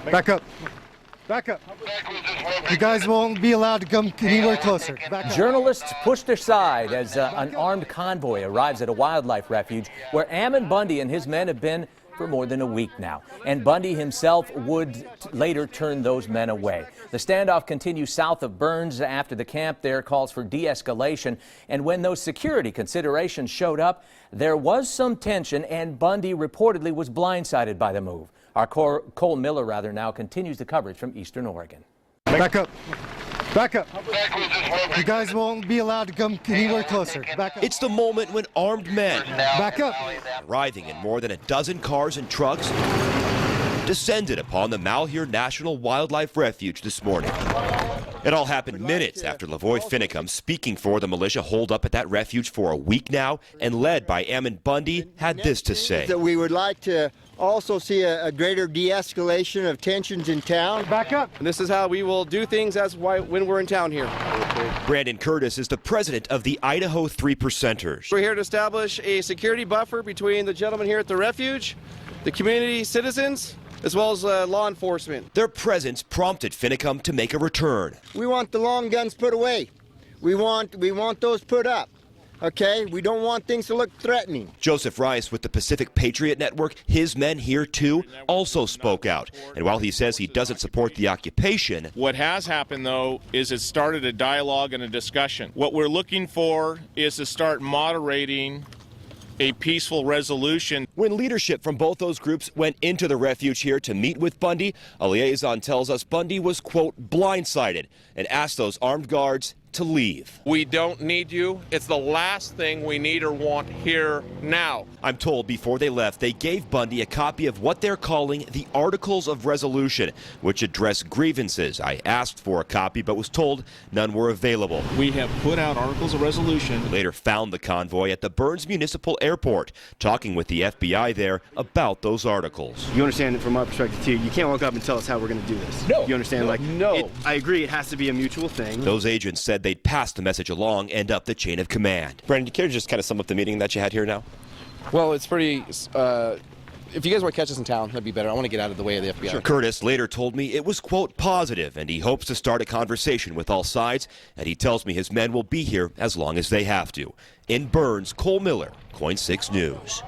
Back up. Back up. You guys won't be allowed to come anywhere closer. Back up. Journalists pushed aside as an armed convoy arrives at a wildlife refuge where Ammon Bundy and his men have been for more than a week now. And Bundy himself would later turn those men away. The standoff continues south of Burns after the camp there calls for de-escalation. And when those security considerations showed up, there was some tension and Bundy reportedly was blindsided by the move. Our Cole Miller now continues the coverage from Eastern Oregon. Back up. Back up. You guys won't be allowed to come anywhere closer. Back up. It's the moment when armed men Back up. arriving in more than a dozen cars and trucks descended upon the Malheur National Wildlife Refuge this morning. It all happened minutes after Lavoy Finicum, speaking for the militia holed up at that refuge for a week now and led by Ammon Bundy, had this to say. That we would like to also see a greater de-escalation of tensions in town. Back up. And this is how we will do things when we're in town here. Brandon Curtis is the president of the Idaho 3%ers. We're here to establish a security buffer between the gentlemen here at the refuge, the community citizens, as well as law enforcement. Their presence prompted Finicum to make a return. We want the long guns put away. We want those put up. Okay, we don't want things to look threatening. Joseph Rice with the Pacific Patriot Network, his men here too, also spoke out. And while he says he doesn't support the occupation, what has happened though is it started a dialogue and a discussion. What we're looking for is to start moderating a peaceful resolution. When leadership from both those groups went into the refuge here to meet with Bundy, a liaison tells us Bundy was, quote, blindsided and asked those armed guards to leave. We don't need you. It's the last thing we need or want here now. I'm told before they left, they gave Bundy a copy of what they're calling the Articles of Resolution, which address grievances. I asked for a copy, but was told none were available. We have put out Articles of Resolution. We later found the convoy at the Burns Municipal Airport, talking with the FBI there about those articles. You understand that from our perspective too, you can't walk up and tell us how we're going to do this. No. You understand? No. I agree, it has to be a mutual thing. Those agents said they'd pass the message along and up the chain of command. Brandon, do you care to just kind of sum up the meeting that you had here now? Well, it's pretty, if you guys want to catch us in town, that'd be better. I want to get out of the way of the FBI. Sure. Curtis later told me it was, quote, positive, and he hopes to start a conversation with all sides, and he tells me his men will be here as long as they have to. In Burns, Cole Miller, KOIN 6 News.